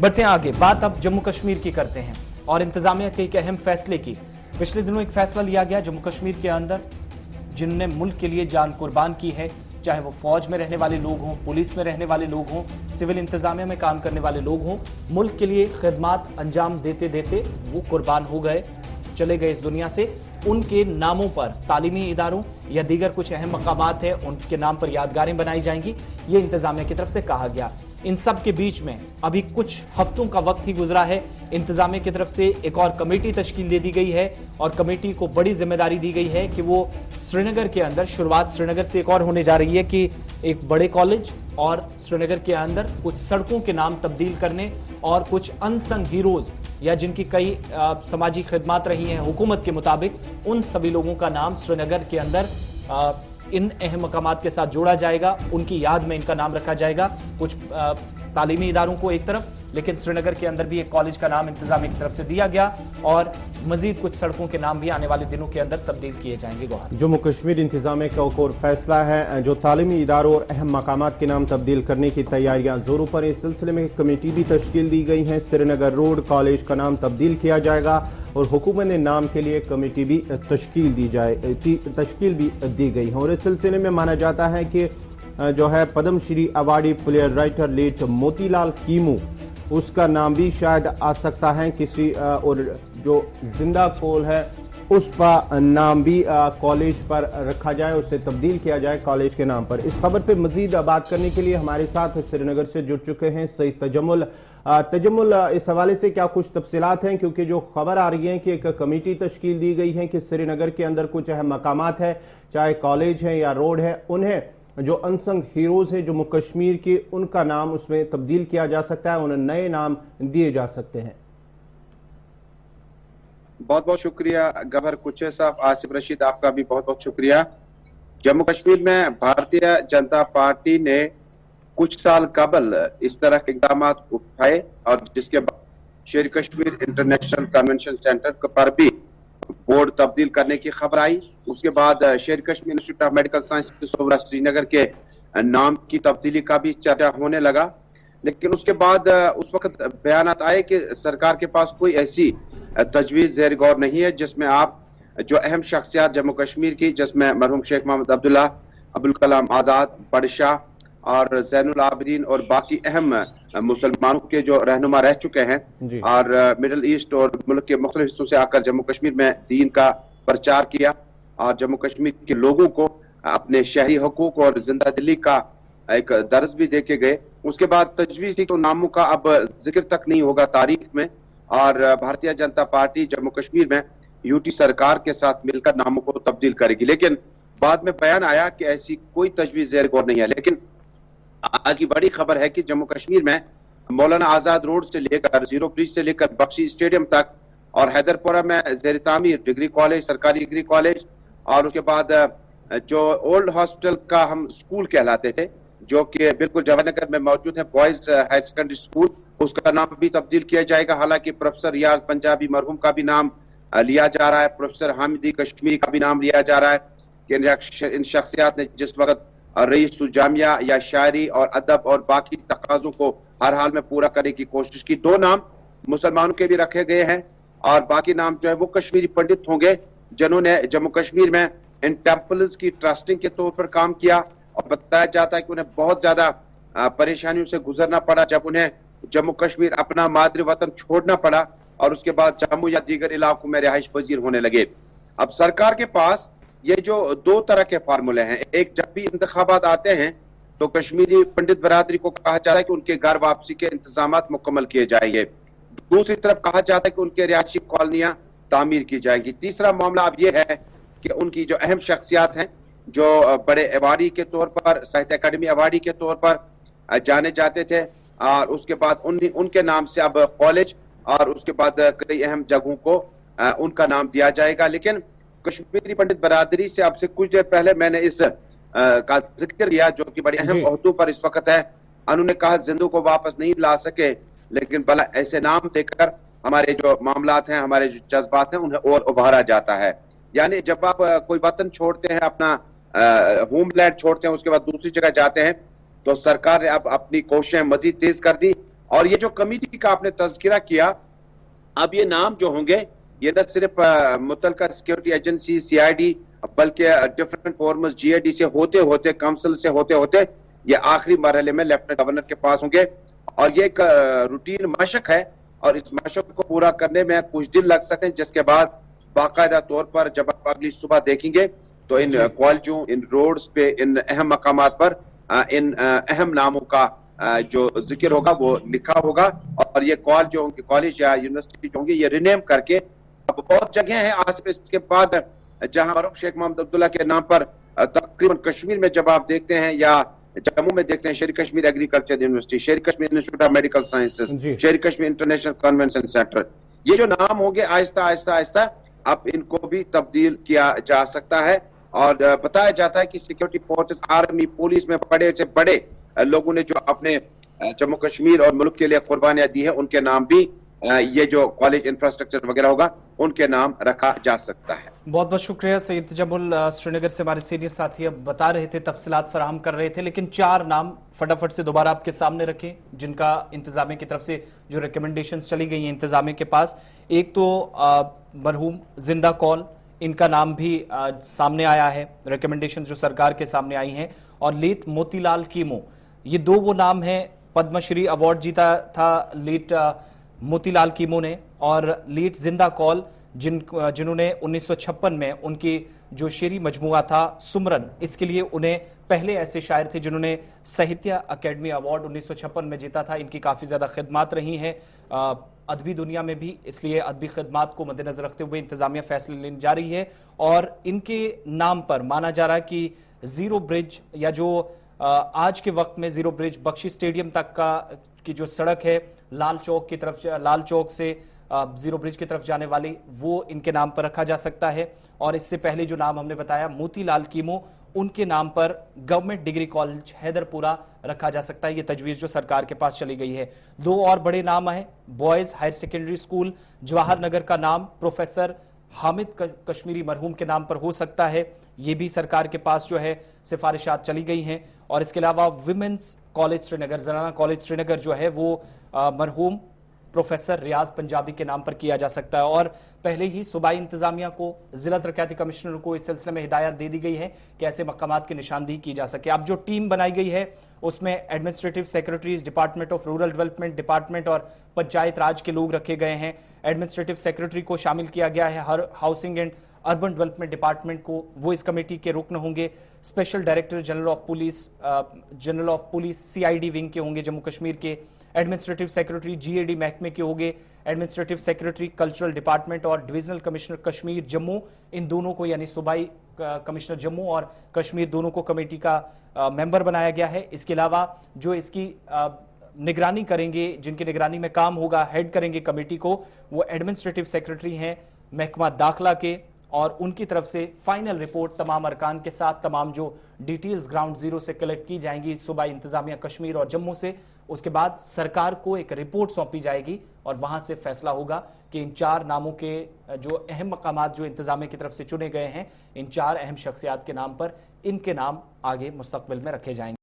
बढ़ते हैं आगे, बात अब जम्मू कश्मीर की करते हैं और इंतजामिया के एक अहम फैसले की। पिछले दिनों एक फैसला लिया गया जम्मू कश्मीर के अंदर, जिन्होंने मुल्क के लिए जान कुर्बान की है, चाहे वो फौज में रहने वाले लोग हों, पुलिस में रहने वाले लोग हों, सिविल इंतजामिया में काम करने वाले लोग हों, मुल्क के लिए खिदमात अंजाम देते देते वो कुर्बान हो गए, चले गए इस दुनिया से। उनके नामों पर तालीमी इदारों या दीगर कुछ अहम मकामात हैं, उनके नाम पर यादगारें बनाई जाएंगी, ये इंतजामिया की तरफ से कहा गया। इन सब के बीच में अभी कुछ हफ्तों का वक्त ही गुजरा है, इंतजामिया की तरफ से एक और कमेटी तश्कील दे दी गई है और कमेटी को बड़ी जिम्मेदारी दी गई है कि वो श्रीनगर के अंदर, शुरुआत श्रीनगर से एक और होने जा रही है कि एक बड़े कॉलेज और श्रीनगर के अंदर कुछ सड़कों के नाम तब्दील करने और कुछ अनसंग हीरोज या जिनकी कई समाजी खिदमात रही हैं हुकूमत के मुताबिक, उन सभी लोगों का नाम श्रीनगर के अंदर इन अहम मकामात के साथ जोड़ा जाएगा, उनकी याद में इनका नाम रखा जाएगा। कुछ तालीमी इदारों को एक तरफ, लेकिन श्रीनगर के अंदर भी एक कॉलेज का नाम इंतजामिया की तरफ से दिया गया और मजीद कुछ सड़कों के नाम भी आने वाले दिनों के अंदर तब्दील किए जाएंगे। जम्मू कश्मीर इंतजामिया का एक और फैसला है, जो तालीमी इदारों और अहम मकामात के नाम तब्दील करने की तैयारियां जोरों पर। इस सिलसिले में एक कमेटी भी तश्कील दी गई है। श्रीनगर रोड कॉलेज का नाम तब्दील किया जाएगा और हुकूमत ने नाम के लिए कमेटी भी तश्कील भी दी गई है। और इस सिलसिले में माना जाता है कि जो है Padma Shri awardee player writer late Motilal Kemmu, उसका नाम भी शायद आ सकता है किसी, और जो जिंदा कोल है उसका नाम भी कॉलेज पर रखा जाए, उसे तब्दील किया जाए कॉलेज के नाम पर। इस खबर पे मजीद बात करने के लिए हमारे साथ श्रीनगर से जुड़ चुके हैं सईद तजम्मुल। तजम्मुल, इस हवाले से क्या कुछ तफसीलात हैं, क्योंकि जो खबर आ रही है कि एक कमेटी तश्कील दी गई है कि श्रीनगर के अंदर कुछ अहम मकामात है, चाहे कॉलेज है या रोड है, उन्हें जो अनसंग हीरोज है जम्मू कश्मीर के, उनका नाम उसमें तब्दील किया जा सकता है, उन्हें नए नाम दिए जा सकते हैं। बहुत बहुत शुक्रिया गवर्नर कुचे साहब। आसिफ रशीद, आपका भी बहुत बहुत शुक्रिया। जम्मू कश्मीर में भारतीय जनता पार्टी ने कुछ साल कबल इस तरह के इकदाम उठाए और जिसके बाद शेर कश्मीर इंटरनेशनल कन्वेंशन सेंटर पर भी बोर्ड तब्दील करने की खबर आई। उसके बाद शेर Kashmir institute of medical science Srinagar के नाम की तब्दीली का भी चर्चा होने लगा, लेकिन उसके बाद उस वक्त बयान आए कि सरकार के पास कोई ऐसी तजवीज ज़ेर गौर नहीं है जिसमें आप जो अहम शख्सियात जम्मू कश्मीर की, जिसमें मरहूम शेख मोहम्मद अब्दुल्ला, अब्दुल कलाम आजाद, बादशाह और ज़ैनुल आबिदीन और बाकी अहम मुसलमानों के जो रहनुमा रह चुके हैं और मिडल ईस्ट और मुल्क के मुख्तलिफ हिस्सों से आकर जम्मू कश्मीर में दीन का प्रचार किया और जम्मू कश्मीर के लोगों को अपने शहरी हकूक और जिंदा दिली का एक दर्ज भी देके गए। उसके बाद तजवीज थी तो नामों का अब जिक्र तक नहीं होगा तारीख में, और भारतीय जनता पार्टी जम्मू कश्मीर में यूटी सरकार के साथ मिलकर नामों को तब्दील करेगी, लेकिन बाद में बयान आया कि ऐसी कोई तजवीज ज़ेर गौर नहीं है। लेकिन आज की बड़ी खबर है कि जम्मू कश्मीर में मौलाना आजाद रोड से लेकर जीरो ब्रिज से लेकर बख्शी स्टेडियम तक और हैदरपुरा में ज़ेर तामीर डिग्री कॉलेज, सरकारी डिग्री कॉलेज, और उसके बाद जो ओल्ड हॉस्पिटल का हम स्कूल कहलाते थे जो कि बिल्कुल जवाहरनगर में मौजूद है, बॉयज हायर सेकेंडरी स्कूल, उसका नाम भी तब्दील किया जाएगा। हालांकि प्रोफेसर रियाज पंजाबी मरहूम का भी नाम लिया जा रहा है, प्रोफेसर हामिदी कश्मीरी का भी नाम लिया जा रहा है कि इन शख्सियात ने जिस वक्त रईस जामिया या शायरी और अदब और बाकी तकाजों को हर हाल में पूरा करने की कोशिश की। दो नाम मुसलमानों के भी रखे गए हैं और बाकी नाम जो है वो कश्मीरी पंडित होंगे जिन्होंने जम्मू कश्मीर में इन टेम्पल्स की ट्रस्टिंग के तौर पर काम किया, और बताया जाता है कि उन्हें बहुत ज्यादा परेशानियों से गुजरना पड़ा जब उन्हें जम्मू कश्मीर अपना मादरी वतन छोड़ना पड़ा और उसके बाद जम्मू या दीगर इलाकों में रिहाइश पजीर होने लगे। अब सरकार के पास ये जो दो तरह के फार्मूले हैं, एक जब भी इंतखाबात आते हैं तो कश्मीरी पंडित बरादरी को कहा जाता है कि उनके घर वापसी के इंतजाम मुकम्मल किए जाएंगे, दूसरी तरफ कहा जाता है कि उनके रिहायशी कॉलोनियां तामीर की जाएंगी। तीसरा मामला अब यह है कि उनकी जो अहम शख्सियात हैं जो बड़े अवार्डी के तौर पर, साहित्य अकादमी अवार्डी के तौर पर जाने जाते थे, और उसके बाद उनके नाम से अब कॉलेज और उसके बाद कई अहम जगहों को उनका नाम दिया जाएगा। लेकिन कश्मीरी पंडित बरादरी से आपसे कुछ देर पहले मैंने इस का जिक्र किया जो कि बड़ी अहम ओहदों पर इस वक्त है। उन्होंने कहा जिंदों को वापस नहीं ला सके, लेकिन भला ऐसे नाम देकर हमारे जो मामलात हैं, हमारे जो जज्बात हैं, उन्हें और उभारा जाता है। यानी जब आप कोई वतन छोड़ते हैं, अपना होमलैंड छोड़ते हैं, उसके बाद दूसरी जगह जाते हैं, तो सरकार ने अब अपनी कोशिशें मजीद तेज कर दी اور یہ جو کمیٹی کا آپ نے تذکرہ کیا، اب یہ نام جو ہوں گے یہ نہ صرف متعلقہ security agency C I D بلکہ different forums G A D سے ہوتے ہوتے کونسل سے ہوتے ہوتے یہ آخری مرحلے میں لیفٹنٹ گورنر کے پاس ہوں گے. اور یہ ایک روٹین مشق ہے اور اس مشق کو پورا کرنے میں کچھ دن لگ سکتے ہیں، جس کے بعد باقاعدہ طور پر جب آپ اگلی صبح دیکھیں گے تو ان کالجوں، ان روڈز پہ، ان اہم مقامات پر ان اہم ناموں کا جو ذکر ہوگا وہ لکھا ہوگا. اور یہ کالج یا یونیورسٹی جو ہوں گے یہ رینیم کر کے، اب بہت جگہیں ہیں آصف اس کے بعد جہاں مرحوم شیخ محمد عبداللہ کے نام پر تقریباً کشمیر میں جب آپ دیکھتے ہیں یا جموں میں دیکھتے ہیں شیر کشمیر ایگریکلچر یونیورسٹی، شیر Kashmir institute of medical sciences, شیر کشمیر انٹرنیشنل کنونشن سینٹر، یہ جو نام ہوں گے آہستہ آہستہ آہستہ اب ان کو بھی تبدیل کیا جا سکتا ہے. اور بتایا جاتا ہے کہ سیکیورٹی فورسز، آرمی، پولیس میں بڑے سے بڑے لوگوں نے جو اپنے جموں کشمیر اور ملک کے لیے قربانیاں دی ہیں ان کے نام بھی یہ جو کالج انفراسٹرکچر وغیرہ ہوگا ان کے نام رکھا جا سکتا ہے. بہت بہت شکریہ سید جمل، سری نگر سے ہمارے سینئر ساتھی اب بتا رہے تھے، تفصیلات فراہم کر رہے تھے، لیکن 4 نام فٹافٹ سے دوبارہ آپ کے سامنے رکھیں جن کا انتظامیہ کی طرف سے جو ریکمنڈیشنز چلی گئی ہیں انتظامیہ کے پاس. ایک تو مرحوم زندہ کال، ان کا نام بھی سامنے آیا ہے، ریکمنڈیشنز جو سرکار کے سامنے آئی ہیں. اور لیٹ موتی لال کیمو، یہ 2 وہ نام ہیں، پدم شری ایوارڈ جیتا تھا لیٹ موتی لال کیمو نے، اور لیٹ زندہ کال جنہوں نے 1956 میں ان کی جو شعری مجموعہ تھا سمرن، اس کے لیے انہیں پہلے ایسے شاعر تھے جنہوں نے ساہتیہ اکیڈمی ایوارڈ 1956 میں جیتا تھا. ان کی کافی زیادہ خدمات رہی ہیں ادبی دنیا میں بھی، اس لیے ادبی خدمات کو مد نظر رکھتے ہوئے انتظامیہ فیصلے لینے جا رہی ہے. اور ان کے نام پر مانا جا رہا ہے کہ زیرو برج، یا جو آج کے وقت میں زیرو برج بخشی سٹیڈیم تک کی جو سڑک ہے لال چوک کی طرف، لال چوک سے زیرو برج کی طرف جانے والی، وہ ان کے نام پر رکھا جا سکتا ہے. اور اس سے پہلے جو نام ہم نے بتایا موتی لال کیمو، ان کے نام پر گورنمنٹ ڈگری کالج حیدر پورہ رکھا جا سکتا ہے. یہ تجویز جو سرکار کے پاس چلی گئی ہے. 2 اور بڑے نام ہیں، boys higher secondary school Jawahar Nagar کا نام پروفیسر حامد کشمیری مرحوم کے نام پر ہو سکتا ہے، یہ بھی سرکار کے پاس جو ہے سفارشات چلی گئی ہیں. اور اس کے علاوہ ویمنز کالج سری نگر، زنانہ کالج سری نگر جو ہے وہ مرحوم پروفیسر ریاض پنجابی کے نام پر کیا جا سکتا ہے. اور پہلے ہی صوبائی انتظامیہ کو، ضلع ترقیاتی کمشنر کو اس سلسلے میں ہدایت دے دی گئی ہے کہ ایسے مقامات کی نشاندہی کی جا سکے. اب جو ٹیم بنائی گئی ہے اس میں administrative secretaries, department of rural development department اور پنچایت راج کے لوگ رکھے گئے ہیں. ایڈمنسٹریٹو سیکرٹری کو شامل کیا گیا ہے، housing and urban development department کو، وہ اس کمیٹی کے رکن ہوں گے. Special director general of police C I D wing کے ہوں گے جموں کشمیر کے. Administrative secretary G A D محکمے کے ہوں گے. ایڈمنسٹریٹو سیکرٹری کلچرل ڈپارٹمنٹ اور ڈویژنل کمشنر کشمیر جموں، ان دونوں کو یعنی صوبائی کمشنر جموں اور کشمیر دونوں کو کمیٹی کا ممبر بنایا گیا ہے. اس کے علاوہ جو اس کی نگرانی کریں گے، جن کی نگرانی میں کام ہوگا، ہیڈ کریں گے کمیٹی کو، وہ ایڈمنسٹریٹو سیکرٹری ہیں محکمہ داخلہ کے. اور ان کی طرف سے فائنل رپورٹ تمام ارکان کے ساتھ، تمام جو ڈیٹیلز گراؤنڈ زیرو سے کلیکٹ کی جائیں گی صوبائی انتظامیہ کشمیر اور جموں سے، اس کے بعد سرکار کو ایک رپورٹ سونپی جائے گی اور وہاں سے فیصلہ ہوگا کہ ان 4 ناموں کے جو اہم مقامات جو انتظامیہ کی طرف سے چنے گئے ہیں، ان 4 اہم شخصیات کے نام پر ان کے نام آگے مستقبل میں رکھے جائیں گے.